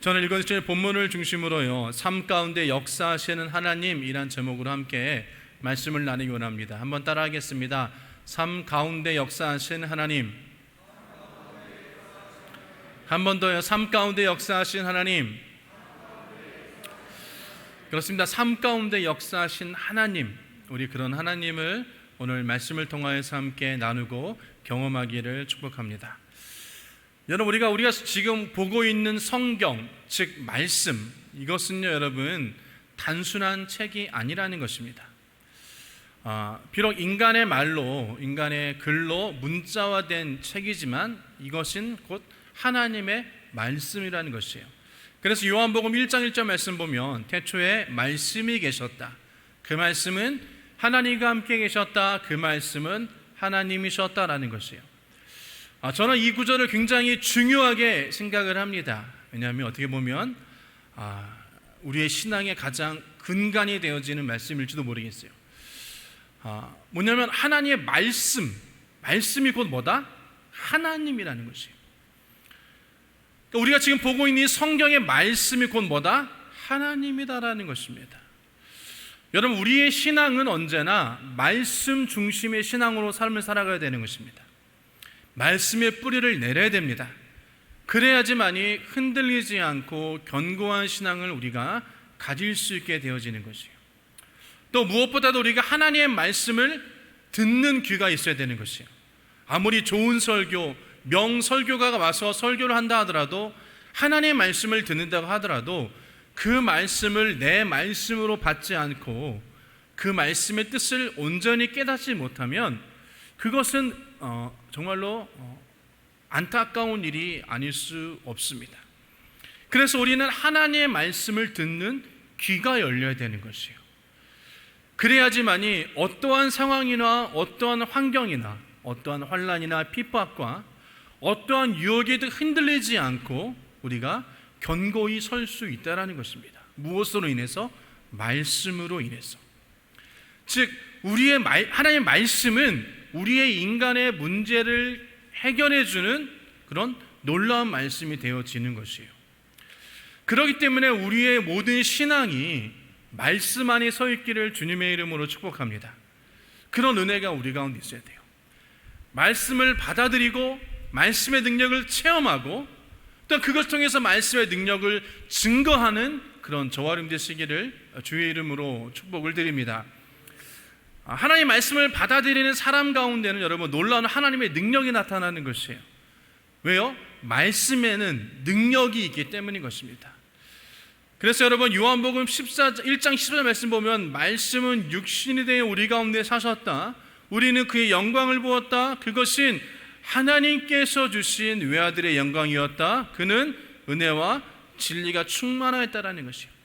저는 읽은 본문을 중심으로요, 삶 가운데 역사하시는 하나님이란 제목으로 함께 말씀을 나누기 원합니다. 한번 따라하겠습니다. 삶 가운데 역사하시는 하나님. 한 번 더요. 삶 가운데 역사하신 하나님. 그렇습니다. 삶 가운데 역사하신 하나님, 우리 그런 하나님을 오늘 말씀을 통하여서 함께 나누고 경험하기를 축복합니다. 여러분, 우리가 지금 보고 있는 성경, 즉 말씀, 이것은요 여러분 단순한 책이 아니라는 것입니다. 비록 인간의 말로, 인간의 글로 문자화된 책이지만 이것은 곧 하나님의 말씀이라는 것이에요. 그래서 요한복음 1장 1절 말씀 보면 태초에 말씀이 계셨다. 그 말씀은 하나님과 함께 계셨다. 그 말씀은 하나님이셨다라는 것이에요. 저는 이 구절을 굉장히 중요하게 생각을 합니다. 왜냐하면 어떻게 보면 우리의 신앙의 가장 근간이 되어지는 말씀일지도 모르겠어요. 뭐냐면 하나님의 말씀이 곧 뭐다? 하나님이라는 것이에요. 그러니까 우리가 지금 보고 있는 이 성경의 말씀이 곧 뭐다? 하나님이다라는 것입니다. 여러분, 우리의 신앙은 언제나 말씀 중심의 신앙으로 삶을 살아가야 되는 것입니다. 말씀의 뿌리를 내려야 됩니다. 그래야지만이 흔들리지 않고 견고한 신앙을 우리가 가질 수 있게 되어지는 것이에요. 또 무엇보다도 우리가 하나님의 말씀을 듣는 귀가 있어야 되는 것이에요. 아무리 좋은 설교, 명설교가가 와서 설교를 한다 하더라도, 하나님의 말씀을 듣는다고 하더라도 그 말씀을 내 말씀으로 받지 않고 그 말씀의 뜻을 온전히 깨닫지 못하면 그것은 정말로 안타까운 일이 아닐 수 없습니다. 그래서 우리는 하나님의 말씀을 듣는 귀가 열려야 되는 것이에요. 그래야지만이 어떠한 상황이나 어떠한 환경이나 어떠한 환난이나 핍박과 어떠한 유혹에도 흔들리지 않고 우리가 견고히 설 수 있다는 것입니다. 무엇으로 인해서? 말씀으로 인해서. 즉 하나님의 말씀은 우리의 인간의 문제를 해결해 주는 그런 놀라운 말씀이 되어지는 것이에요. 그렇기 때문에 우리의 모든 신앙이 말씀 안에 서 있기를 주님의 이름으로 축복합니다. 그런 은혜가 우리 가운데 있어야 돼요. 말씀을 받아들이고 말씀의 능력을 체험하고 또 그것 통해서 말씀의 능력을 증거하는 그런 저와 여러분 되시기를 주의 이름으로 축복을 드립니다. 하나님의 말씀을 받아들이는 사람 가운데는 여러분 놀라운 하나님의 능력이 나타나는 것이에요. 왜요? 말씀에는 능력이 있기 때문인 것입니다. 그래서 여러분 요한복음 1장 14절 말씀 보면 말씀은 육신이 되어 우리 가운데 사셨다. 우리는 그의 영광을 보았다. 그것은 하나님께서 주신 외아들의 영광이었다. 그는 은혜와 진리가 충만하였다라는 것이에요.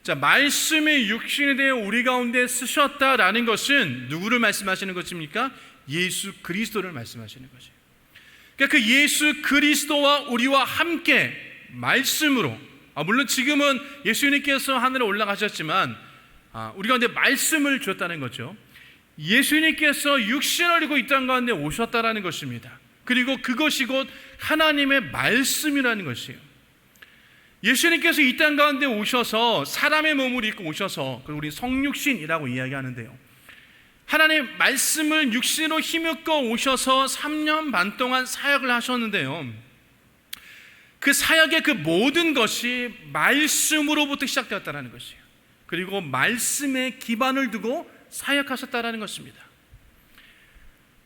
자, 말씀이 육신이 되어 우리 가운데 쓰셨다라는 것은 누구를 말씀하시는 것입니까? 예수 그리스도를 말씀하시는 것이에요. 그러니까 그 예수 그리스도와 우리와 함께 말씀으로, 물론 지금은 예수님께서 하늘에 올라가셨지만 우리 가운데 말씀을 주었다는 거죠. 예수님께서 육신을 입고 이 땅 가운데 오셨다라는 것입니다. 그리고 그것이 곧 하나님의 말씀이라는 것이에요. 예수님께서 이 땅 가운데 오셔서 사람의 몸을 입고 오셔서, 그리고 우리 성육신이라고 이야기하는데요, 하나님의 말씀을 육신으로 힘입고 오셔서 3년 반 동안 사역을 하셨는데요, 그 사역의 그 모든 것이 말씀으로부터 시작되었다는 것이에요. 그리고 말씀에 기반을 두고 사역하셨다는 것입니다.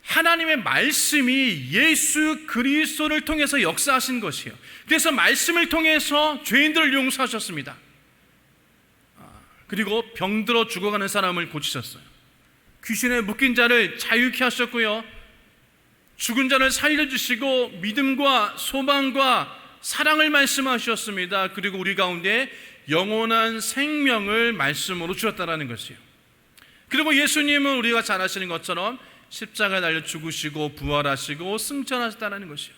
하나님의 말씀이 예수 그리스도를 통해서 역사하신 것이에요. 그래서 말씀을 통해서 죄인들을 용서하셨습니다. 그리고 병들어 죽어가는 사람을 고치셨어요. 귀신에 묶인 자를 자유케 하셨고요, 죽은 자를 살려주시고 믿음과 소망과 사랑을 말씀하셨습니다. 그리고 우리 가운데 영원한 생명을 말씀으로 주셨다는 것이에요. 그리고 예수님은 우리가 잘 아시는 것처럼 십자가에 달려 죽으시고 부활하시고 승천하셨다는 것이에요.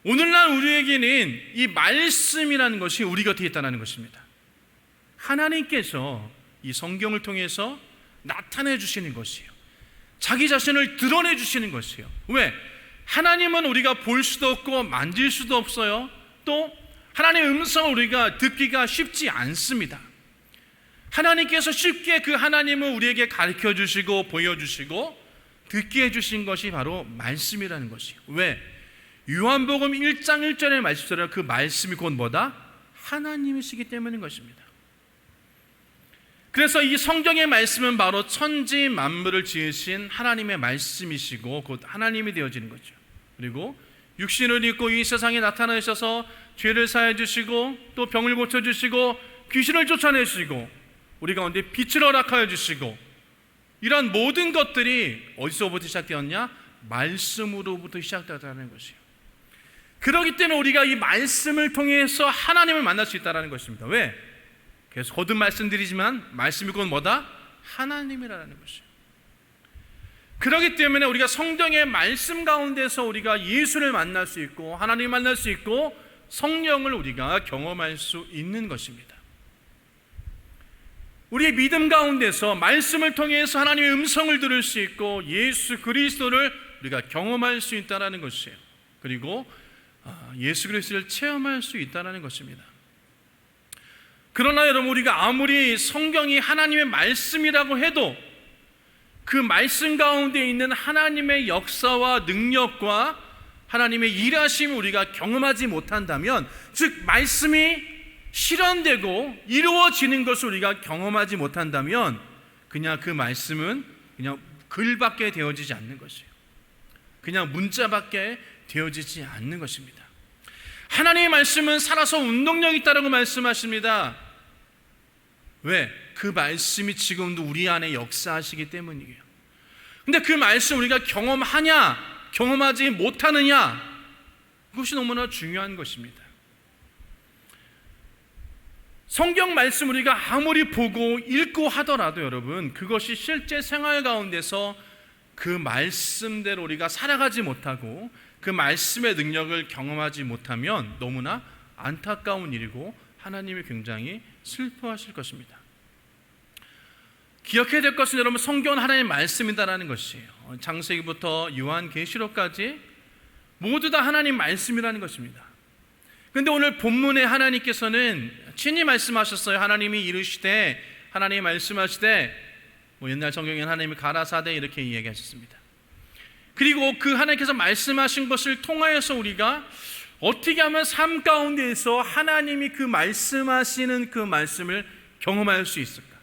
오늘날 우리에게는 이 말씀이라는 것이 우리 곁에 있다는 것입니다. 하나님께서 이 성경을 통해서 나타내 주시는 것이에요. 자기 자신을 드러내 주시는 것이에요. 왜? 하나님은 우리가 볼 수도 없고 만질 수도 없어요. 또 하나님의 음성을 우리가 듣기가 쉽지 않습니다. 하나님께서 쉽게 그 하나님을 우리에게 가르쳐 주시고 보여주시고 듣게 해주신 것이 바로 말씀이라는 것이에요. 왜? 요한복음 1장 1절의 말씀처럼 그 말씀이 곧 뭐다? 하나님이시기 때문인 것입니다. 그래서 이 성경의 말씀은 바로 천지 만물을 지으신 하나님의 말씀이시고 곧 하나님이 되어지는 거죠. 그리고 육신을 입고 이 세상에 나타나셔서 죄를 사해 주시고 또 병을 고쳐 주시고 귀신을 쫓아내 주시고 우리 가운데 빛을 허락하여 주시고 이러한 모든 것들이 어디서부터 시작되었냐? 말씀으로부터 시작되었다는 것이에요. 그렇기 때문에 우리가 이 말씀을 통해서 하나님을 만날 수 있다는 것입니다. 왜? 계속 거듭 말씀드리지만 말씀이 곧 뭐다? 하나님이라는 것이에요. 그렇기 때문에 우리가 성경의 말씀 가운데서 우리가 예수를 만날 수 있고 하나님을 만날 수 있고 성령을 우리가 경험할 수 있는 것입니다. 우리의 믿음 가운데서 말씀을 통해서 하나님의 음성을 들을 수 있고 예수 그리스도를 우리가 경험할 수 있다는 것이에요. 그리고 예수 그리스도를 체험할 수 있다는 것입니다. 그러나 여러분, 우리가 아무리 성경이 하나님의 말씀이라고 해도 그 말씀 가운데 있는 하나님의 역사와 능력과 하나님의 일하심을 우리가 경험하지 못한다면, 즉 말씀이 실현되고 이루어지는 것을 우리가 경험하지 못한다면 그냥 그 말씀은 그냥 글밖에 되어지지 않는 것이에요. 그냥 문자밖에 되어지지 않는 것입니다. 하나님의 말씀은 살아서 운동력이 있다라고 말씀하십니다. 왜? 그 말씀이 지금도 우리 안에 역사하시기 때문이에요. 근데 그 말씀 우리가 경험하냐 경험하지 못하느냐, 그것이 너무나 중요한 것입니다. 성경 말씀 우리가 아무리 보고 읽고 하더라도 여러분, 그것이 실제 생활 가운데서 그 말씀대로 우리가 살아가지 못하고 그 말씀의 능력을 경험하지 못하면 너무나 안타까운 일이고 하나님이 굉장히 슬퍼하실 것입니다. 기억해야 될 것은 여러분, 성경은 하나님의 말씀이다라는 것이에요. 창세기부터 요한계시록까지 모두 다 하나님 말씀이라는 것입니다. 그런데 오늘 본문에 하나님께서는 친히 말씀하셨어요. 하나님이 이르시되, 하나님이 말씀하시되, 옛날 성경에는 하나님이 가라사대 이렇게 이야기하셨습니다. 그리고 그 하나님께서 말씀하신 것을 통하여서 우리가 어떻게 하면 삶 가운데에서 하나님이 그 말씀하시는 그 말씀을 경험할 수 있을까?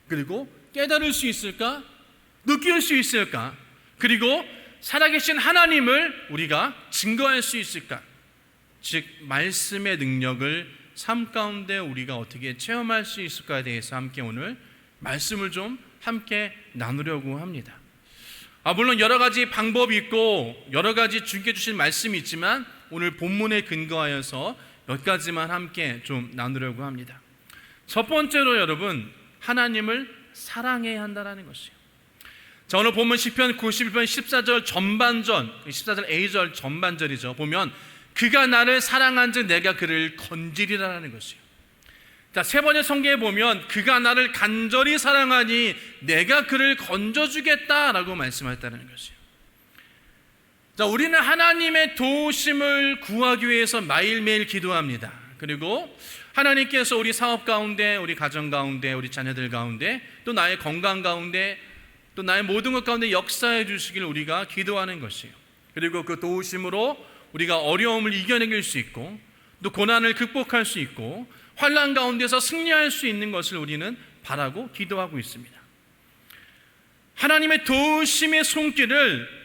그리고 깨달을 수 있을까? 느낄 수 있을까? 그리고 살아계신 하나님을 우리가 증거할 수 있을까? 즉 말씀의 능력을 삶 가운데 우리가 어떻게 체험할 수 있을까에 대해서 함께 오늘 말씀을 좀 함께 나누려고 합니다. 물론 여러 가지 방법이 있고 여러 가지 주님께 주신 말씀이 있지만 오늘 본문에 근거하여서 몇 가지만 함께 좀 나누려고 합니다. 첫 번째로 여러분, 하나님을 사랑해야 한다는 것이에요. 자, 오늘 본문 시편 91편 14절 전반전, 14절 A절 전반절이죠. 보면 그가 나를 사랑한즉 내가 그를 건지리라는 것이에요. 자, 세 번째 성경에 보면 그가 나를 간절히 사랑하니 내가 그를 건져주겠다라고 말씀하셨다는 것이에요. 자, 우리는 하나님의 도우심을 구하기 위해서 매일매일 기도합니다. 그리고 하나님께서 우리 사업 가운데, 우리 가정 가운데, 우리 자녀들 가운데, 또 나의 건강 가운데, 또 나의 모든 것 가운데 역사해 주시길 우리가 기도하는 것이에요. 그리고 그 도우심으로 우리가 어려움을 이겨내길 수 있고, 또 고난을 극복할 수 있고, 환난 가운데서 승리할 수 있는 것을 우리는 바라고 기도하고 있습니다. 하나님의 도우심의 손길을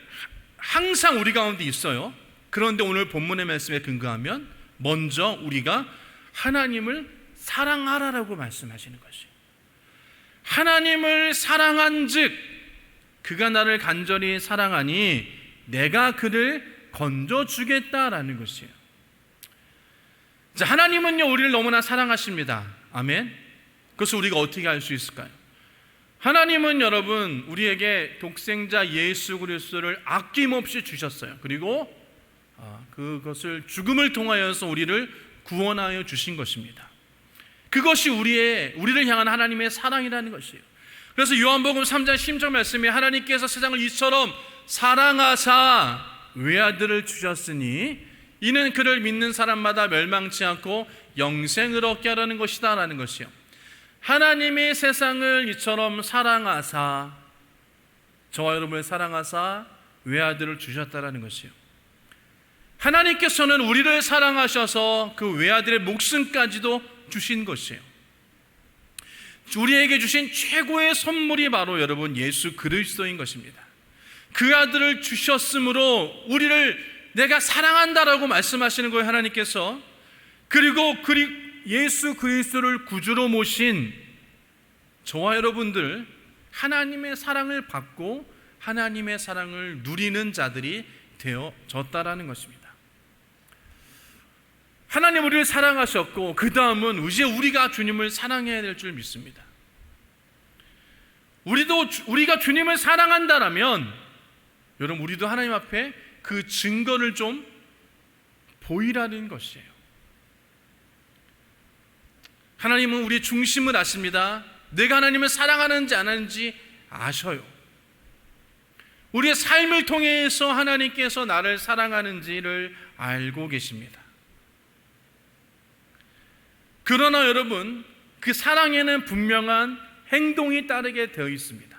항상 우리 가운데 있어요. 그런데 오늘 본문의 말씀에 근거하면 먼저 우리가 하나님을 사랑하라라고 말씀하시는 것이에요. 하나님을 사랑한 즉 그가 나를 간절히 사랑하니 내가 그를 건져주겠다라는 것이에요. 자, 하나님은요 우리를 너무나 사랑하십니다. 아멘. 그것을 우리가 어떻게 알 수 있을까요? 하나님은 여러분 우리에게 독생자 예수 그리스도를 아낌없이 주셨어요. 그리고 그것을 죽음을 통하여서 우리를 구원하여 주신 것입니다. 그것이 우리를 향한 하나님의 사랑이라는 것이에요. 그래서 요한복음 3장 10절 말씀에 하나님께서 세상을 이처럼 사랑하사 외아들을 주셨으니 이는 그를 믿는 사람마다 멸망치 않고 영생을 얻게 하려는 것이다 라는 것이요. 하나님이 세상을 이처럼 사랑하사, 저와 여러분을 사랑하사 외아들을 주셨다라는 것이요. 하나님께서는 우리를 사랑하셔서 그 외아들의 목숨까지도 주신 것이에요. 우리에게 주신 최고의 선물이 바로 여러분 예수 그리스도인 것입니다. 그 아들을 주셨으므로 우리를 내가 사랑한다라고 말씀하시는 거예요, 하나님께서. 그리고 예수 그리스도를 구주로 모신 저와 여러분들, 하나님의 사랑을 받고 하나님의 사랑을 누리는 자들이 되어졌다라는 것입니다. 하나님 우리를 사랑하셨고 그 다음은 이제 우리가 주님을 사랑해야 될 줄 믿습니다. 우리가 주님을 사랑한다라면 여러분 우리도 하나님 앞에 그 증거를 좀 보이라는 것이에요. 하나님은 우리의 중심을 아십니다. 내가 하나님을 사랑하는지 안 하는지 아셔요. 우리의 삶을 통해서 하나님께서 나를 사랑하는지를 알고 계십니다. 그러나 여러분, 그 사랑에는 분명한 행동이 따르게 되어 있습니다.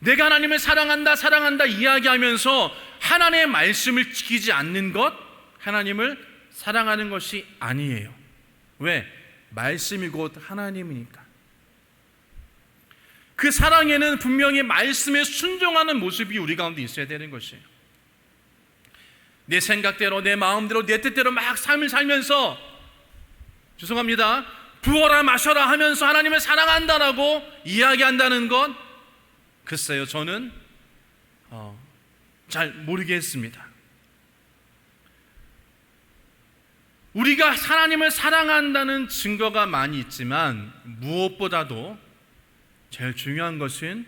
내가 하나님을 사랑한다 이야기하면서 하나님의 말씀을 지키지 않는 것, 하나님을 사랑하는 것이 아니에요. 왜? 말씀이 곧 하나님이니까. 그 사랑에는 분명히 말씀에 순종하는 모습이 우리 가운데 있어야 되는 것이에요. 내 생각대로, 내 마음대로, 내 뜻대로 막 삶을 살면서 죄송합니다, 부어라 마셔라 하면서 하나님을 사랑한다라고 이야기한다는 것, 글쎄요, 저는 잘 모르겠습니다. 우리가 하나님을 사랑한다는 증거가 많이 있지만 무엇보다도 제일 중요한 것은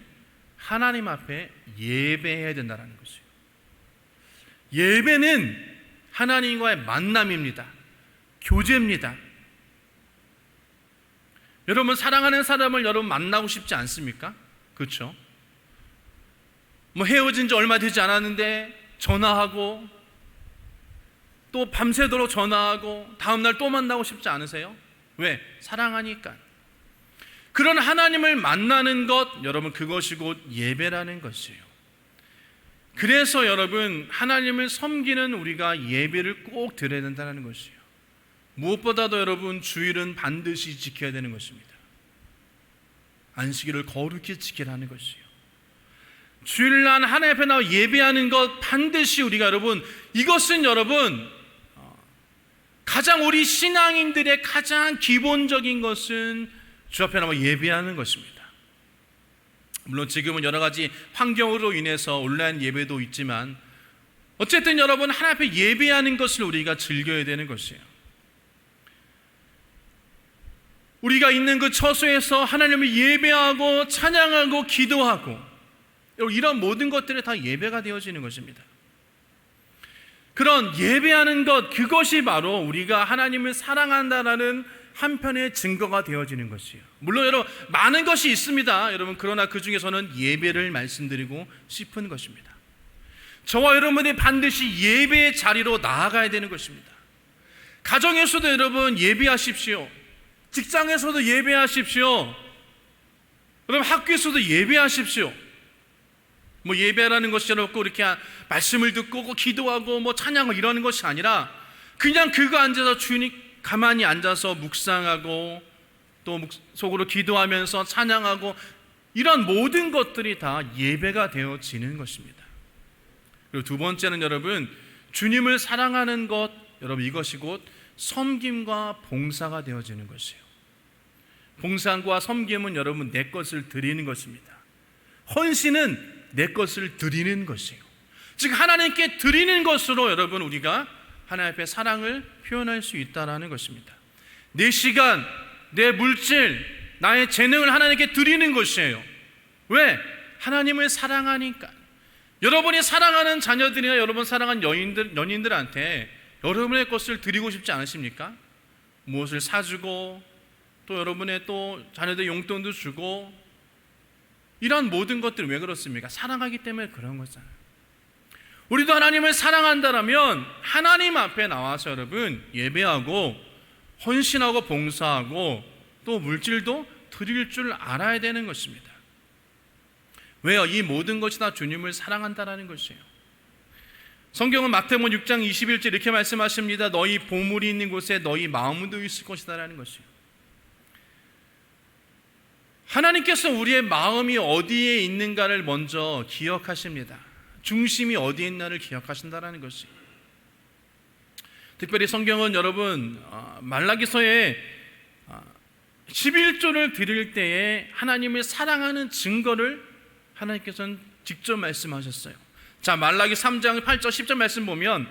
하나님 앞에 예배해야 된다는 것이에요. 예배는 하나님과의 만남입니다. 교제입니다. 여러분, 사랑하는 사람을 여러분 만나고 싶지 않습니까? 그렇죠? 헤어진 지 얼마 되지 않았는데 전화하고 또 밤새도록 전화하고 다음날 또 만나고 싶지 않으세요? 왜? 사랑하니까. 그런 하나님을 만나는 것, 여러분, 그것이 곧 예배라는 것이에요. 그래서 여러분, 하나님을 섬기는 우리가 예배를 꼭 드려야 된다는 것이에요. 무엇보다도 여러분, 주일은 반드시 지켜야 되는 것입니다. 안식일을 거룩히 지키라는 것이에요. 주일날 하나님 앞에 나와 예배하는 것 반드시 우리가 여러분, 이것은 여러분 가장 우리 신앙인들의 가장 기본적인 것은 주 앞에 나와 예배하는 것입니다. 물론 지금은 여러 가지 환경으로 인해서 온라인 예배도 있지만 어쨌든 여러분, 하나님 앞에 예배하는 것을 우리가 즐겨야 되는 것이에요. 우리가 있는 그 처소에서 하나님을 예배하고 찬양하고 기도하고 이런 모든 것들이 다 예배가 되어지는 것입니다. 그런 예배하는 것, 그것이 바로 우리가 하나님을 사랑한다라는 한편의 증거가 되어지는 것이에요. 물론 여러분, 많은 것이 있습니다, 여러분. 그러나 그 중에서는 예배를 말씀드리고 싶은 것입니다. 저와 여러분이 반드시 예배의 자리로 나아가야 되는 것입니다. 가정에서도 여러분 예배하십시오. 직장에서도 예배하십시오. 여러분, 학교에서도 예배하십시오. 예배라는 것이 없고 이렇게 말씀을 듣고 기도하고 찬양하고 이러는 것이 아니라 그냥 그거 앉아서 주님 가만히 앉아서 묵상하고 또 속으로 기도하면서 찬양하고 이런 모든 것들이 다 예배가 되어지는 것입니다. 그리고 두 번째는 여러분, 주님을 사랑하는 것, 여러분, 이것이 곧 섬김과 봉사가 되어지는 것이에요. 봉사과 섬김은 여러분 내 것을 드리는 것입니다. 헌신은 내 것을 드리는 것이에요. 즉 하나님께 드리는 것으로 여러분 우리가 하나님 앞에 사랑을 표현할 수 있다는 것입니다. 내 시간, 내 물질, 나의 재능을 하나님께 드리는 것이에요. 왜? 하나님을 사랑하니까. 여러분이 사랑하는 자녀들이나 여러분 사랑하는 연인들한테 여러분의 것을 드리고 싶지 않으십니까? 무엇을 사주고 또 여러분의 또 자녀들 용돈도 주고 이런 모든 것들이 왜 그렇습니까? 사랑하기 때문에 그런 거잖아요. 우리도 하나님을 사랑한다라면 하나님 앞에 나와서 여러분 예배하고 헌신하고 봉사하고 또 물질도 드릴 줄 알아야 되는 것입니다. 왜요? 이 모든 것이 다 주님을 사랑한다라는 것이에요. 성경은 마태복음 6장 21절 이렇게 말씀하십니다. 너희 보물이 있는 곳에 너희 마음도 있을 것이다라는 것이에요. 하나님께서 우리의 마음이 어디에 있는가를 먼저 기억하십니다. 중심이 어디에 있나를 기억하신다라는 것이. 특별히 성경은 여러분 말라기서에 11조를 드릴 때에 하나님을 사랑하는 증거를 하나님께서는 직접 말씀하셨어요. 자, 말라기 3장 8절 10절 말씀 보면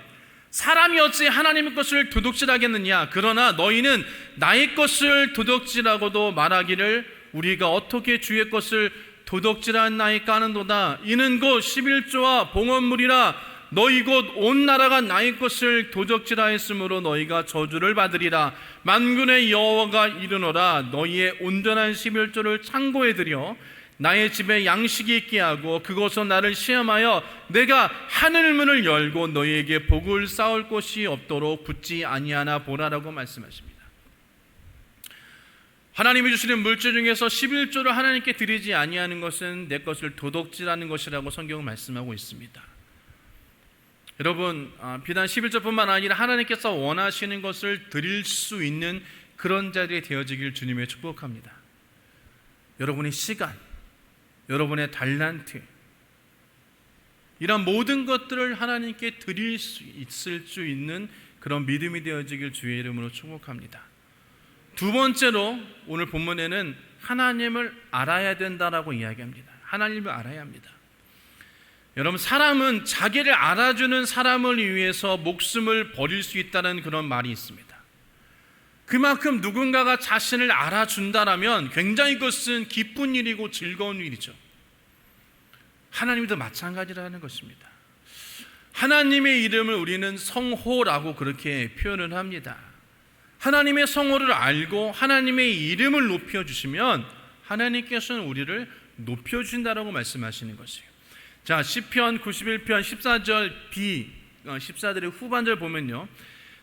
사람이 어찌 하나님의 것을 도둑질하겠느냐, 그러나 너희는 나의 것을 도둑질하고도 말하기를 우리가 어떻게 주의 것을 도둑질하나이까 하는도다. 이는 곧 11조와 봉헌물이라. 너희 곧 온 나라가 나의 것을 도적질하였으므로 너희가 저주를 받으리라. 만군의 여호와가 이르노라. 너희의 온전한 11조를 창고에 들여 나의 집에 양식이 있게 하고 그곳서 나를 시험하여 내가 하늘 문을 열고 너희에게 복을 쌓을 곳이 없도록 굳지 아니하나 보라라고 말씀하십니다. 하나님이 주시는 물질 중에서 11조를 하나님께 드리지 아니하는 것은 내 것을 도둑질하는 것이라고 성경은 말씀하고 있습니다. 여러분, 비단 11조뿐만 아니라 하나님께서 원하시는 것을 드릴 수 있는 그런 자들이 되어지길 주님의 축복합니다. 여러분의 시간, 여러분의 달란트, 이런 모든 것들을 하나님께 드릴 수 있을 수 있는 그런 믿음이 되어지길 주의 이름으로 축복합니다. 두 번째로 오늘 본문에는 하나님을 알아야 된다라고 이야기합니다. 하나님을 알아야 합니다. 여러분, 사람은 자기를 알아주는 사람을 위해서 목숨을 버릴 수 있다는 그런 말이 있습니다. 그만큼 누군가가 자신을 알아준다라면 굉장히 그것은 기쁜 일이고 즐거운 일이죠. 하나님도 마찬가지라는 것입니다. 하나님의 이름을 우리는 성호라고 그렇게 표현을 합니다. 하나님의 성호를 알고 하나님의 이름을 높여주시면 하나님께서는 우리를 높여주신다라고 말씀하시는 것이에요. 자, 시편 91편 14절 B 14절의 후반절 보면요,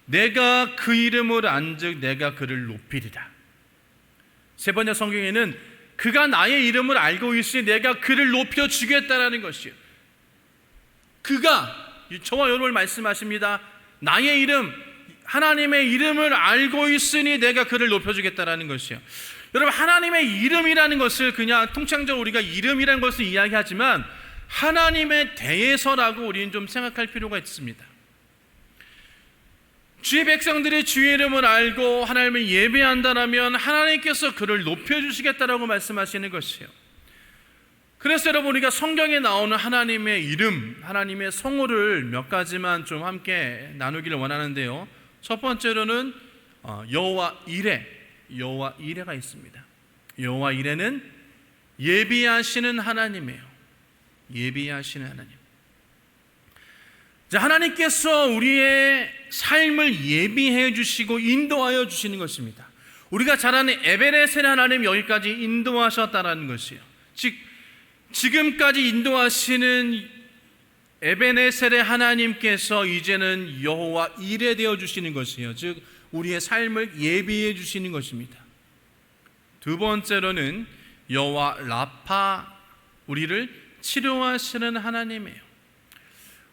내가 그 이름을 안즉 내가 그를 높이리라. 세 번째 성경에는 그가 나의 이름을 알고 있으니 내가 그를 높여주겠다라는 것이에요. 그가 저와 여러분을 말씀하십니다. 나의 이름, 하나님의 이름을 알고 있으니 내가 그를 높여주겠다라는 것이에요. 여러분, 하나님의 이름이라는 것을 그냥 통칭적으로 우리가 이름이라는 것을 이야기하지만 하나님에 대해서라고 우리는 좀 생각할 필요가 있습니다. 주의 백성들이 주의 이름을 알고 하나님을 예배한다면 하나님께서 그를 높여주시겠다라고 말씀하시는 것이에요. 그래서 여러분, 우리가 성경에 나오는 하나님의 이름, 하나님의 성호를 몇 가지만 좀 함께 나누기를 원하는데요. 첫 번째로는 여호와 이레, 여호와 이레가 있습니다. 여호와 이레는 예비하시는 하나님이에요. 예비하시는 하나님. 자, 하나님께서 우리의 삶을 예비해 주시고 인도하여 주시는 것입니다. 우리가 잘 아는 에베네셀 하나님 여기까지 인도하셨다라는 것이에요. 즉 지금까지 인도하시는 에베네셀의 하나님께서 이제는 여호와 이레 되어 주시는 것이에요. 즉 우리의 삶을 예비해 주시는 것입니다. 두 번째로는 여호와 라파, 우리를 치료하시는 하나님이에요.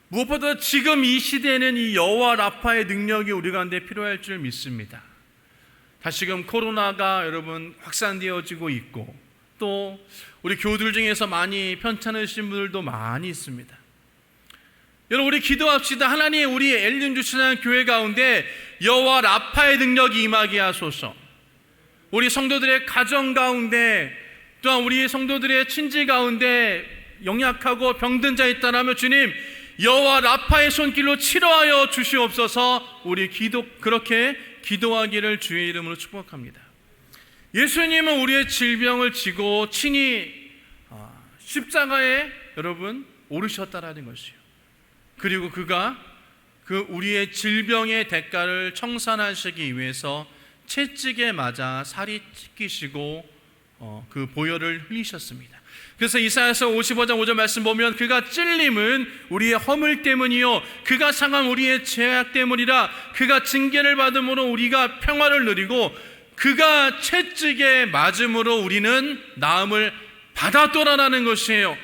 무엇보다 지금 이 시대에는 이 여호와 라파의 능력이 우리 가운데 필요할 줄 믿습니다. 다시금 코로나가 여러분 확산되어지고 있고 또 우리 교우들 중에서 많이 편찮으신 분들도 많이 있습니다. 여러분, 우리 기도합시다. 하나님, 우리 엘린 주시는 교회 가운데 여호와 라파의 능력이 임하게 하소서. 우리 성도들의 가정 가운데 또한 우리 성도들의 친지 가운데 영약하고 병든 자 있다라면 주님 여호와 라파의 손길로 치료하여 주시옵소서. 우리 그렇게 기도하기를 주의 이름으로 축복합니다. 예수님은 우리의 질병을 지고 친히 십자가에 여러분 오르셨다라는 것이요. 그리고 그가 그 우리의 질병의 대가를 청산하시기 위해서 채찍에 맞아 살이 찢기시고 그 보혈을 흘리셨습니다. 그래서 이사야서 55장 5절 말씀 보면 그가 찔림은 우리의 허물 때문이요 그가 상함 우리의 죄악 때문이라. 그가 징계를 받음으로 우리가 평화를 누리고 그가 채찍에 맞음으로 우리는 나음을 받았더라라는 것이에요.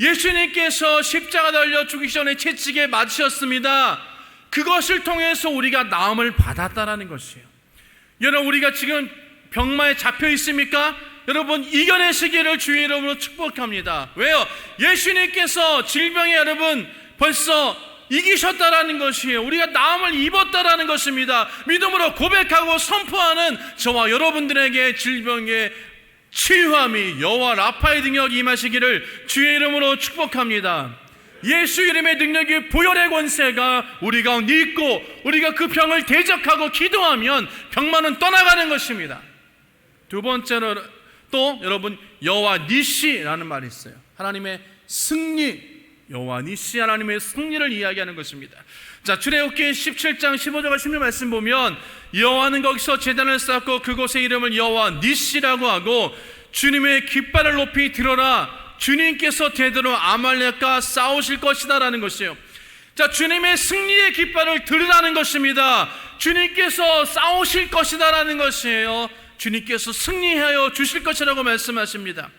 예수님께서 십자가 달려 죽기 전에 채찍에 맞으셨습니다. 그것을 통해서 우리가 나음을 받았다라는 것이에요. 여러분, 우리가 지금 병마에 잡혀 있습니까? 여러분, 이겨내시기를 주의 이름으로 축복합니다. 왜요? 예수님께서 질병에 여러분 벌써 이기셨다라는 것이에요. 우리가 나음을 입었다라는 것입니다. 믿음으로 고백하고 선포하는 저와 여러분들에게 질병의 치유함이 여호와 라파의 능력이 임하시기를 주의 이름으로 축복합니다. 예수 이름의 능력이 보혈의 권세가 우리 가운데 있고 우리가 그 병을 대적하고 기도하면 병만은 떠나가는 것입니다. 두 번째로 또 여러분 여호와 니시라는 말이 있어요. 하나님의 승리, 여호와 니시 하나님의 승리를 이야기하는 것입니다. 자, 출애굽기 17장 15절과 16절 말씀 보면 여호와는 거기서 제단을 쌓고 그곳의 이름을 여호와 니시라고 하고 주님의 깃발을 높이 들어라. 주님께서 대대로 아말렉과 싸우실 것이다 라는 것이에요. 자, 주님의 승리의 깃발을 들으라는 것입니다. 주님께서 싸우실 것이다 라는 것이에요. 주님께서 승리하여 주실 것이라고 말씀하십니다.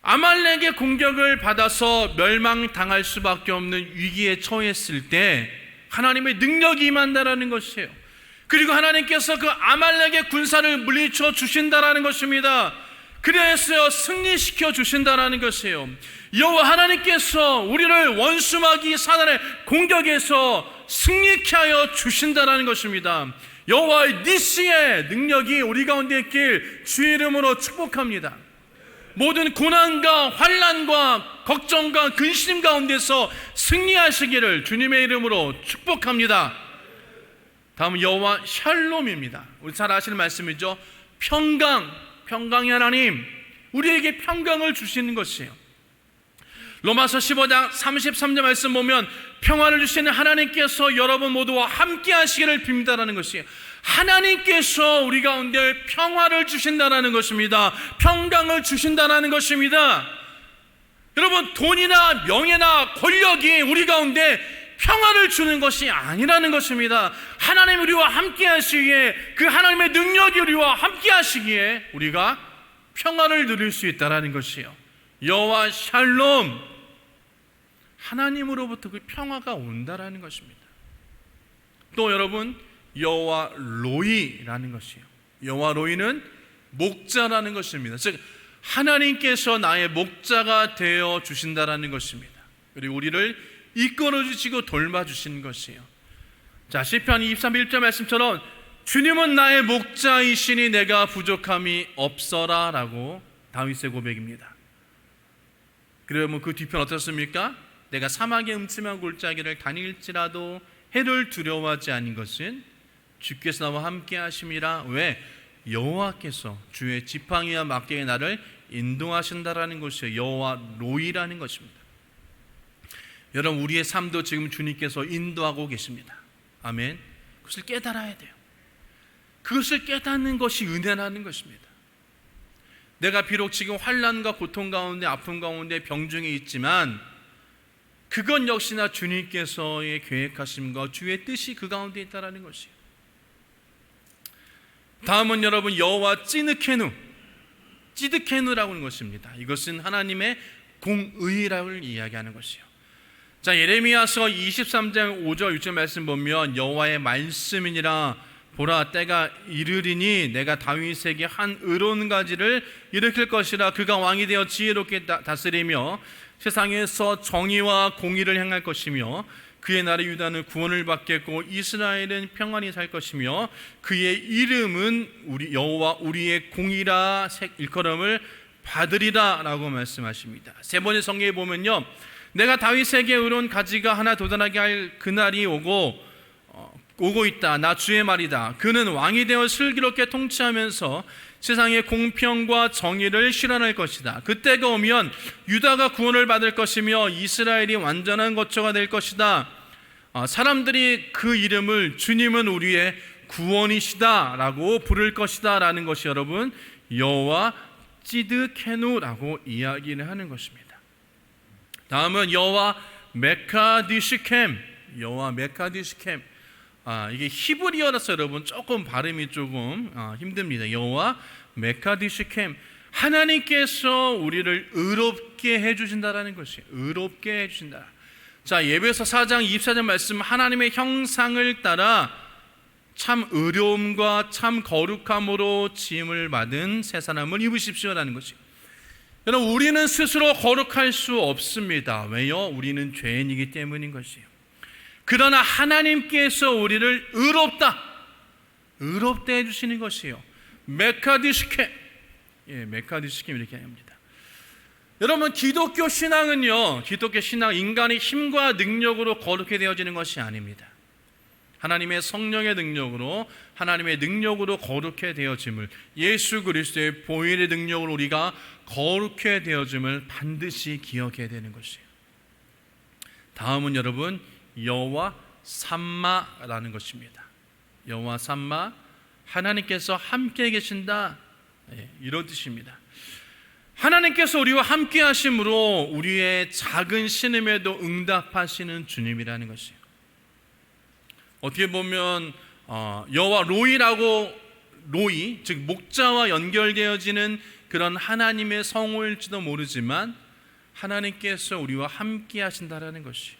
아말렉의 공격을 받아서 멸망당할 수밖에 없는 위기에 처했을 때 하나님의 능력이 임한다라는 것이에요. 그리고 하나님께서 그 아말렉의 군사를 물리쳐 주신다라는 것입니다. 그래서 승리시켜 주신다라는 것이에요. 여호와 하나님께서 우리를 원수마귀 사단의 공격에서 승리케 하여 주신다라는 것입니다. 여호와의 니시의 능력이 우리 가운데 있길 주의 이름으로 축복합니다. 모든 고난과 환난과 걱정과 근심 가운데서 승리하시기를 주님의 이름으로 축복합니다. 다음 여호와 샬롬입니다. 우리 잘 아시는 말씀이죠. 평강의 하나님, 우리에게 평강을 주시는 것이에요. 로마서 15장 33절 말씀 보면 평화를 주시는 하나님께서 여러분 모두와 함께 하시기를 빕니다라는 것이에요. 하나님께서 우리 가운데 평화를 주신다라는 것입니다. 평강을 주신다라는 것입니다. 여러분, 돈이나 명예나 권력이 우리 가운데 평화를 주는 것이 아니라는 것입니다. 하나님 우리와 함께 하시기에, 그 하나님의 능력이 우리와 함께 하시기에 우리가 평화를 누릴 수 있다는 것이에요. 여호와 샬롬, 하나님으로부터 그 평화가 온다라는 것입니다. 또 여러분, 여호와 로이라는 것이에요. 여호와 로이는 목자라는 것입니다. 즉 하나님께서 나의 목자가 되어 주신다라는 것입니다. 그리고 우리를 이끌어 주시고 돌봐 주시는 것이에요. 자, 시편 23편 1절 말씀처럼 주님은 나의 목자이시니 내가 부족함이 없어라 라고 다윗의 고백입니다. 그러면 그 뒤편 어떻습니까? 내가 사막의 음침한 골짜기를 다닐지라도 해를 두려워하지 않은 것은 주께서 나와 함께 하심이라. 왜? 여호와께서 주의 지팡이와 막대기에 나를 인도하신다라는 것이에요. 여호와 로이라는 것입니다. 여러분, 우리의 삶도 지금 주님께서 인도하고 계십니다. 아멘. 그것을 깨달아야 돼요. 그것을 깨닫는 것이 은혜라는 것입니다. 내가 비록 지금 환난과 고통 가운데, 아픔 가운데, 병중에 있지만 그건 역시나 주님께서의 계획하심과 주의 뜻이 그 가운데 있다는 것이에요. 다음은 여러분 여호와 찌드케누라고 하는 것입니다. 이것은 하나님의 공의라고 이야기하는 것이에요. 자, 예레미야서 23장 5절 6절 말씀 보면 여호와의 말씀이니라. 보라, 때가 이르리니 내가 다윗에게 한 의로운 가지를 일으킬 것이라. 그가 왕이 되어 지혜롭게 다스리며 세상에서 정의와 공의를 행할 것이며 그의 나라 유다는 구원을 받겠고 이스라엘은 평안히 살 것이며 그의 이름은 우리 여호와 우리의 공의라 일컬음을 받으리라 라고 말씀하십니다. 세 번째 성경에 보면요, 내가 다윗에게 의로운 가지가 하나 도달하게 할 그날이 오고 있다. 나 주의 말이다. 그는 왕이 되어 슬기롭게 통치하면서 세상의 공평과 정의를 실현할 것이다. 그때가 오면 유다가 구원을 받을 것이며 이스라엘이 완전한 거처가 될 것이다. 사람들이 그 이름을 주님은 우리의 구원이시다 라고 부를 것이다 라는 것이 여러분 여호와 찌드케누라고 이야기를 하는 것입니다. 다음은 여호와 메카디시켐. 여호와 메카디시켐. 이게 히브리어라서 여러분 조금 발음이 조금 힘듭니다. 여호와 메카디시켐. 하나님께서 우리를 의롭게 해주신다라는 것이에요. 의롭게 해주신다. 자, 예배서 4장 24절 말씀, 하나님의 형상을 따라 참 의로움과 참 거룩함으로 지음을 받은 새 사람을 입으십시오라는 것이. 여러분, 우리는 스스로 거룩할 수 없습니다. 왜요? 우리는 죄인이기 때문인 것이에요. 그러나 하나님께서 우리를 의롭다 해주시는 것이에요. 메카디시케. 메카디시케 이렇게 합니다. 여러분, 기독교 신앙은요, 기독교 신앙 인간의 힘과 능력으로 거룩해 되어지는 것이 아닙니다. 하나님의 성령의 능력으로, 하나님의 능력으로 거룩해 되어짐을, 예수 그리스도의 보혈의 능력으로 우리가 거룩해 되어짐을 반드시 기억해야 되는 것이에요. 다음은 여러분, 여호와 삼마라는 것입니다. 여호와 삼마, 하나님께서 함께 계신다, 이런 뜻입니다. 하나님께서 우리와 함께 하심으로 우리의 작은 신음에도 응답하시는 주님이라는 것이에요. 어떻게 보면 여호와 로이, 즉 목자와 연결되어지는 그런 하나님의 성호일지도 모르지만 하나님께서 우리와 함께 하신다라는 것이,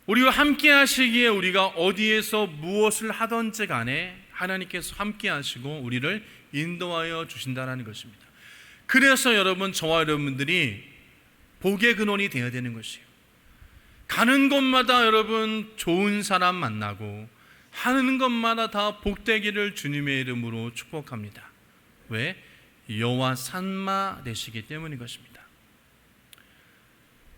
우리와 함께 하시기에 우리가 어디에서 무엇을 하든지 간에 하나님께서 함께 하시고 우리를 인도하여 주신다라는 것입니다. 그래서 여러분, 저와 여러분들이 복의 근원이 되어야 되는 것이에요. 가는 곳마다 여러분 좋은 사람 만나고 하는 것마다 다 복되기를 주님의 이름으로 축복합니다. 왜? 여호와 삼마 되시기 때문인 것입니다.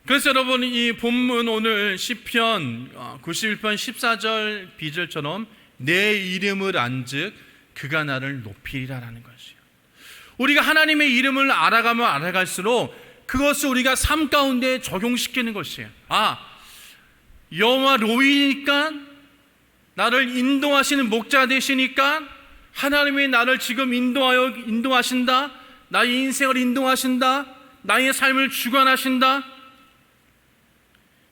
그래서 여러분, 이 본문 오늘 시편 91편 14절 비절처럼 내 이름을 안즉 그가 나를 높이리라라는 것이에요. 우리가 하나님의 이름을 알아가면 알아갈수록 그것을 우리가 삶 가운데 적용시키는 것이에요. 여호와 로이니까, 나를 인도하시는 목자 되시니까 하나님이 나를 지금 인도하신다, 나의 인생을 인도하신다, 나의 삶을 주관하신다.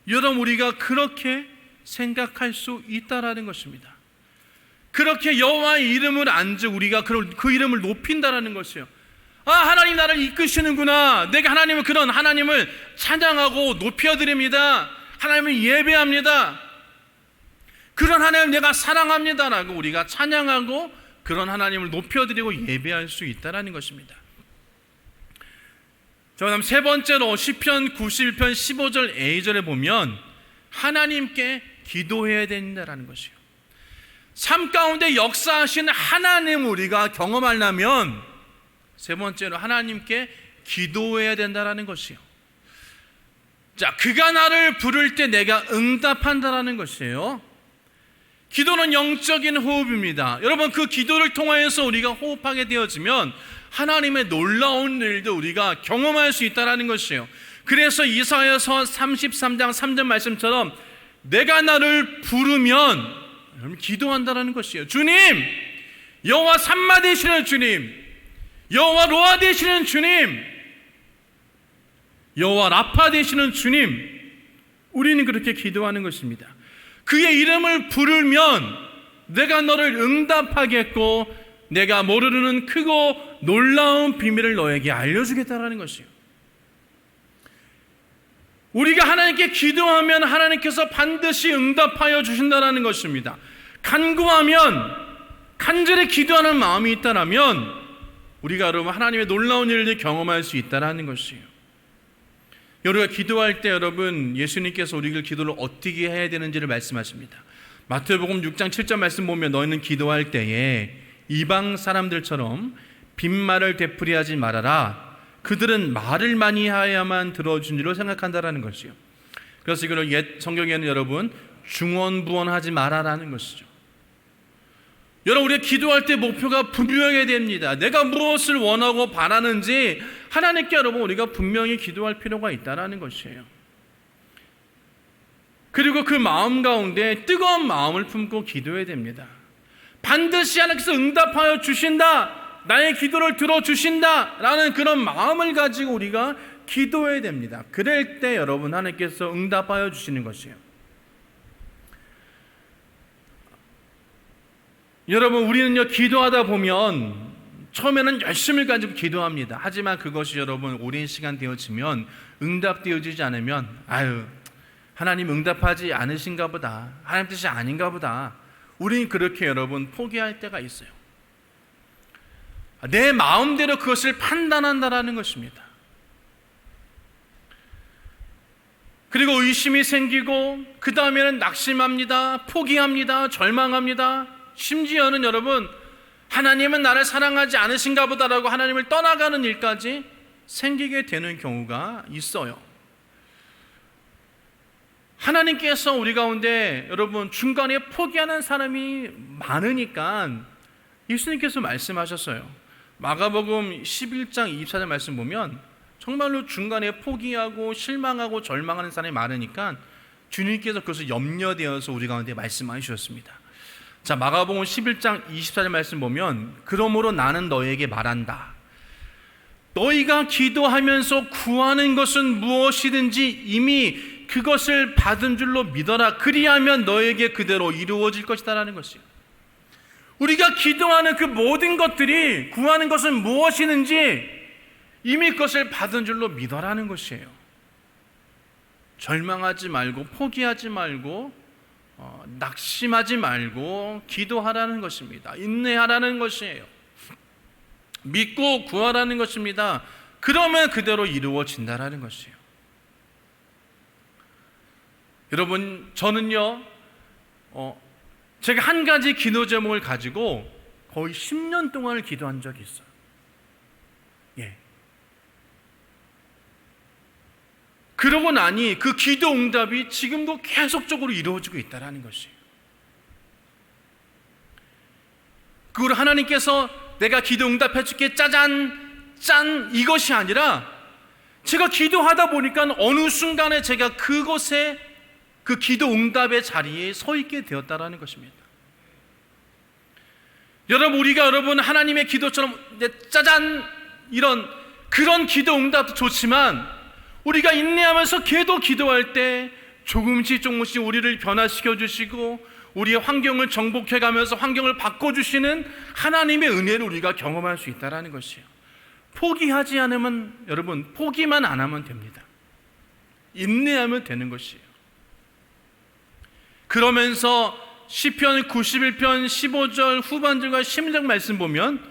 여러분, 우리가 그렇게 생각할 수 있다라는 것입니다. 그렇게 여호와의 이름을 안즉 우리가 그 이름을 높인다라는 것이에요. 하나님 나를 이끄시는구나. 내가 그런 하나님을 찬양하고 높여드립니다. 하나님을 예배합니다. 그런 하나님을 내가 사랑합니다라고 우리가 찬양하고 그런 하나님을 높여드리고 예배할 수 있다라는 것입니다. 자, 그다음 세 번째로 시편 91편 15절 A절에 보면 하나님께 기도해야 된다라는 것이에요. 삶 가운데 역사하신 하나님 우리가 경험하려면 세 번째로 하나님께 기도해야 된다라는 것이에요. 자, 그가 나를 부를 때 내가 응답한다라는 것이에요. 기도는 영적인 호흡입니다. 여러분, 그 기도를 통하여서 우리가 호흡하게 되어지면 하나님의 놀라운 일도 우리가 경험할 수 있다는 것이에요. 그래서 이사야서 33장 3절 말씀처럼 내가 나를 부르면 기도한다는 것이에요. 주님, 여호와 삼마 되시는 주님, 여호와 로아 되시는 주님, 여호와 라파 되시는 주님, 우리는 그렇게 기도하는 것입니다. 그의 이름을 부르면 내가 너를 응답하겠고 내가 모르는 크고 놀라운 비밀을 너에게 알려주겠다라는 것이에요. 우리가 하나님께 기도하면 하나님께서 반드시 응답하여 주신다라는 것입니다. 간구하면, 간절히 기도하는 마음이 있다라면 우리가 여러분 하나님의 놀라운 일을 경험할 수 있다라는 것이에요. 우리가 기도할 때 여러분, 예수님께서 우리가 기도를 어떻게 해야 되는지를 말씀하십니다. 마태복음 6장 7절 말씀 보면 너희는 기도할 때에 이방 사람들처럼 빈말을 되풀이하지 말아라. 그들은 말을 많이 하야만 들어준 줄로 생각한다라는 것이요. 그래서 이걸 옛 성경에는 여러분 중언부언하지 말아라는 것이죠. 여러분, 우리가 기도할 때 목표가 분명해야 됩니다. 내가 무엇을 원하고 바라는지 하나님께 여러분 우리가 분명히 기도할 필요가 있다는 것이에요. 그리고 그 마음 가운데 뜨거운 마음을 품고 기도해야 됩니다. 반드시 하나님께서 응답하여 주신다, 나의 기도를 들어주신다라는 그런 마음을 가지고 우리가 기도해야 됩니다. 그럴 때 여러분 하나님께서 응답하여 주시는 것이에요. 여러분 우리는요 기도하다 보면 처음에는 열심을 가지고 기도합니다. 하지만 그것이 여러분 오랜 시간 되어지면 응답되어지지 않으면 하나님 응답하지 않으신가 보다, 하나님 뜻이 아닌가 보다, 우리는 그렇게 여러분 포기할 때가 있어요. 내 마음대로 그것을 판단한다라는 것입니다. 그리고 의심이 생기고 그 다음에는 낙심합니다, 포기합니다, 절망합니다. 심지어는 여러분 하나님은 나를 사랑하지 않으신가 보다라고 하나님을 떠나가는 일까지 생기게 되는 경우가 있어요. 하나님께서 우리 가운데 여러분 중간에 포기하는 사람이 많으니까 예수님께서 말씀하셨어요. 마가복음 11장 24절 말씀 보면 정말로 중간에 포기하고 실망하고 절망하는 사람이 많으니까 주님께서 그것을 염려되어서 우리 가운데 말씀해 주셨습니다. 자, 마가복음 11장 24절 말씀 보면 그러므로 나는 너에게 말한다. 너희가 기도하면서 구하는 것은 무엇이든지 이미 그것을 받은 줄로 믿어라. 그리하면 너에게 그대로 이루어질 것이다 라는 것이에요. 우리가 기도하는 그 모든 것들이 구하는 것은 무엇이든지 이미 그것을 받은 줄로 믿어라는 것이에요. 절망하지 말고 포기하지 말고 낙심하지 말고 기도하라는 것입니다. 인내하라는 것이에요. 믿고 구하라는 것입니다. 그러면 그대로 이루어진다라는 것이에요. 여러분 저는요 제가 한 가지 기도 제목을 가지고 거의 10년 동안을 기도한 적이 있어요. 그러고 나니 그 기도 응답이 지금도 계속적으로 이루어지고 있다는 것이에요. 그걸 하나님께서 내가 기도 응답해 줄게 짜잔 짠 이것이 아니라 제가 기도하다 보니까 어느 순간에 제가 그곳에 그 기도 응답의 자리에 서 있게 되었다는 것입니다. 우리가 하나님의 기도처럼 짜잔 이런 그런 기도 응답도 좋지만 우리가 인내하면서 계속 기도할 때 조금씩 우리를 변화시켜 주시고 우리의 환경을 정복해 가면서 환경을 바꿔주시는 하나님의 은혜를 우리가 경험할 수 있다는 것이에요. 포기하지 않으면 여러분 포기만 안 하면 됩니다. 인내하면 되는 것이에요. 그러면서 시편 91편 15절 후반절과 16절 말씀 보면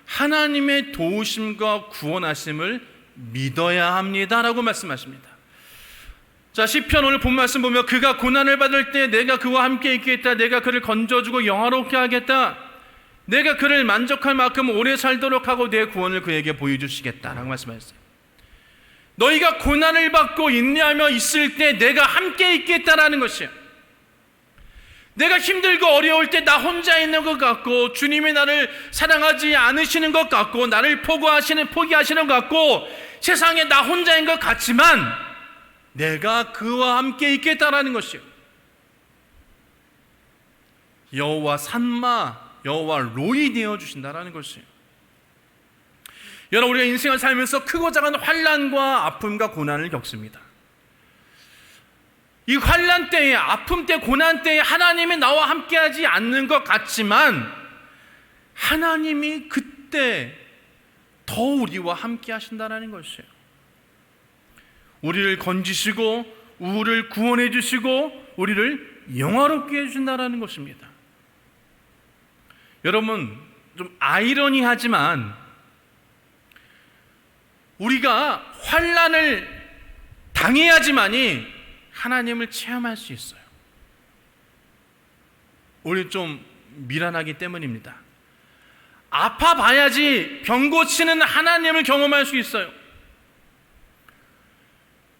하나님의 도우심과 구원하심을 믿어야 합니다라고 말씀하십니다. 자, 시편 오늘 본 말씀 보면 그가 고난을 받을 때 내가 그와 함께 있겠다. 내가 그를 건져주고 영화롭게 하겠다. 내가 그를 만족할 만큼 오래 살도록 하고 내 구원을 그에게 보여주시겠다라고 말씀하셨어요. 너희가 고난을 받고 인내하며 있을 때 내가 함께 있겠다라는 것이에요. 내가 힘들고 어려울 때 나 혼자 있는 것 같고 주님이 나를 사랑하지 않으시는 것 같고 나를 포기하시는 것 같고 세상에 나 혼자인 것 같지만 내가 그와 함께 있겠다라는 것이에요. 여호와 산마, 여호와 로이 되어 주신다라는 것이에요. 여러분 우리가 인생을 살면서 크고 작은 환난과 아픔과 고난을 겪습니다. 이 환난 때에 아픔 때 고난 때에 하나님이 나와 함께하지 않는 것 같지만 하나님이 그때 더 우리와 함께 하신다는 것이에요. 우리를 건지시고 우리를 구원해 주시고 우리를 영화롭게 해주신다는 것입니다. 여러분 좀 아이러니하지만 우리가 환난을 당해야지만이 하나님을 체험할 수 있어요. 우리 좀 미련하기 때문입니다. 아파봐야지 병 고치는 하나님을 경험할 수 있어요.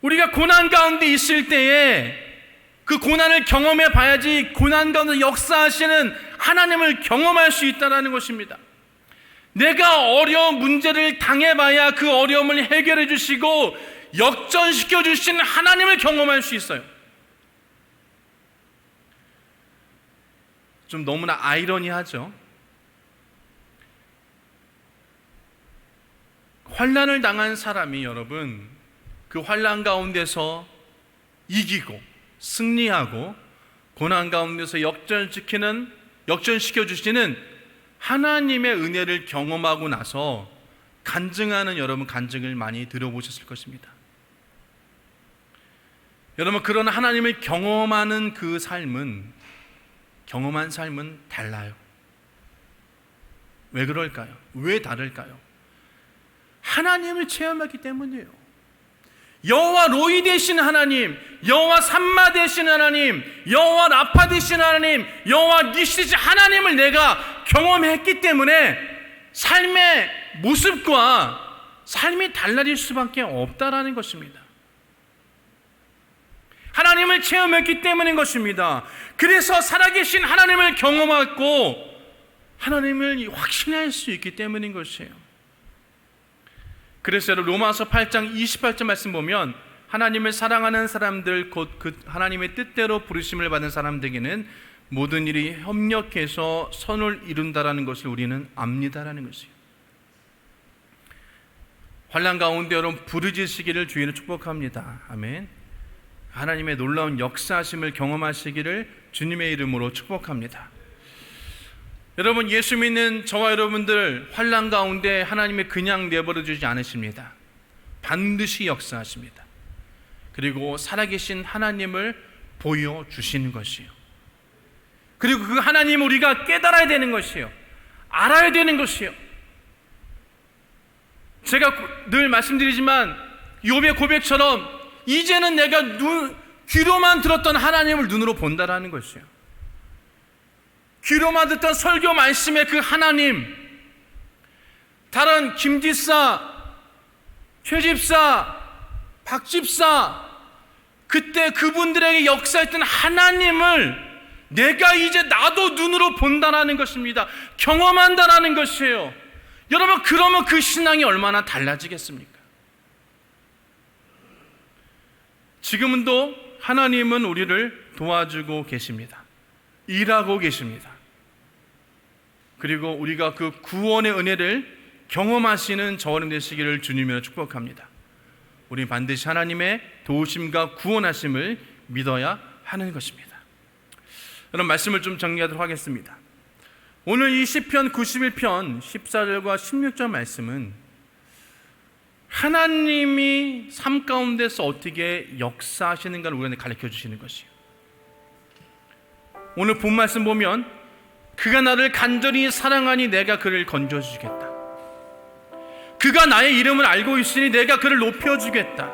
우리가 고난 가운데 있을 때에 그 고난을 경험해 봐야지 고난 가운데 역사하시는 하나님을 경험할 수 있다는 것입니다. 내가 어려운 문제를 당해봐야 그 어려움을 해결해 주시고 역전시켜 주신 하나님을 경험할 수 있어요. 좀 너무나 아이러니하죠. 환난을 당한 사람이 여러분 그 환난 가운데서 이기고 승리하고 고난 가운데서 역전시켜 주시는 하나님의 은혜를 경험하고 나서 간증하는 여러분 간증을 많이 들어보셨을 것입니다. 여러분 그런 하나님을 경험한 삶은 달라요. 왜 그럴까요? 왜 다를까요? 하나님을 체험했기 때문이에요. 여호와 로이 되신 하나님, 여호와 삼마 되신 하나님, 여호와 라파 되신 하나님, 여호와 니시지 하나님을 내가 경험했기 때문에 삶의 모습과 삶이 달라질 수밖에 없다라는 것입니다. 하나님을 체험했기 때문인 것입니다. 그래서 살아계신 하나님을 경험하고 하나님을 확신할 수 있기 때문인 것이에요. 그래서 로마서 8장 28절 말씀 보면 하나님을 사랑하는 사람들 곧 그 하나님의 뜻대로 부르심을 받은 사람들에게는 모든 일이 협력해서 선을 이룬다라는 것을 우리는 압니다라는 것이에요. 환난 가운데 여러분 부르짖으시기를 주의는 축복합니다. 아멘. 하나님의 놀라운 역사하심을 경험하시기를 주님의 이름으로 축복합니다. 여러분 예수 믿는 저와 여러분들 환난 가운데 하나님이 그냥 내버려 두지 않으십니다. 반드시 역사하십니다. 그리고 살아계신 하나님을 보여주시는 것이에요. 그리고 그 하나님을 우리가 깨달아야 되는 것이에요. 알아야 되는 것이에요. 제가 늘 말씀드리지만 욥의 고백처럼 이제는 내가 귀로만 들었던 하나님을 눈으로 본다라는 것이에요. 귀로만 듣던 설교 말씀의 그 하나님, 다른 김집사, 최집사, 박집사 그때 그분들에게 역사했던 하나님을 내가 이제 나도 눈으로 본다라는 것입니다. 경험한다라는 것이에요. 여러분 그러면 그 신앙이 얼마나 달라지겠습니까? 지금도 하나님은 우리를 도와주고 계십니다. 일하고 계십니다. 그리고 우리가 그 구원의 은혜를 경험하시는 저와 되시기를 주님으로 축복합니다. 우리는 반드시 하나님의 도우심과 구원하심을 믿어야 하는 것입니다. 여러분 말씀을 좀 정리하도록 하겠습니다. 오늘 이 시편 91편 14절과 16절 말씀은 하나님이 삶 가운데서 어떻게 역사하시는가를 우리한테 가르쳐 주시는 것이에요. 오늘 본 말씀 보면 그가 나를 간절히 사랑하니 내가 그를 건져주겠다. 그가 나의 이름을 알고 있으니 내가 그를 높여주겠다.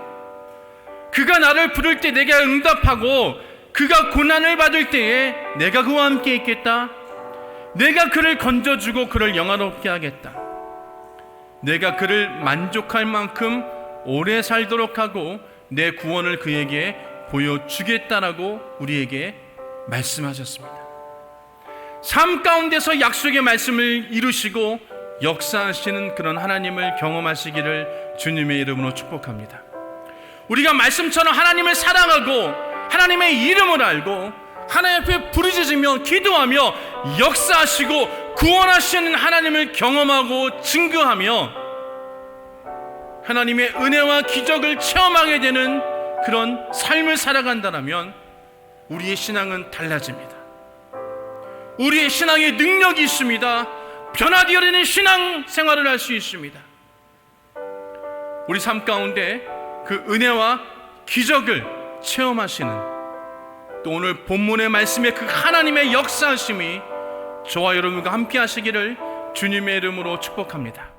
그가 나를 부를 때 내가 응답하고 그가 고난을 받을 때에 내가 그와 함께 있겠다. 내가 그를 건져주고 그를 영화롭게 하겠다. 내가 그를 만족할 만큼 오래 살도록 하고 내 구원을 그에게 보여주겠다라고 우리에게 말씀하셨습니다. 삶 가운데서 약속의 말씀을 이루시고 역사하시는 그런 하나님을 경험하시기를 주님의 이름으로 축복합니다. 우리가 말씀처럼 하나님을 사랑하고 하나님의 이름을 알고 하나님 앞에 부르짖으며 기도하며 역사하시고 구원하시는 하나님을 경험하고 증거하며 하나님의 은혜와 기적을 체험하게 되는 그런 삶을 살아간다면 우리의 신앙은 달라집니다. 우리의 신앙에 능력이 있습니다. 변화되어지는 신앙 생활을 할 수 있습니다. 우리 삶 가운데 그 은혜와 기적을 체험하시는 또 오늘 본문의 말씀의 그 하나님의 역사하심이 저와 여러분과 함께 하시기를 주님의 이름으로 축복합니다.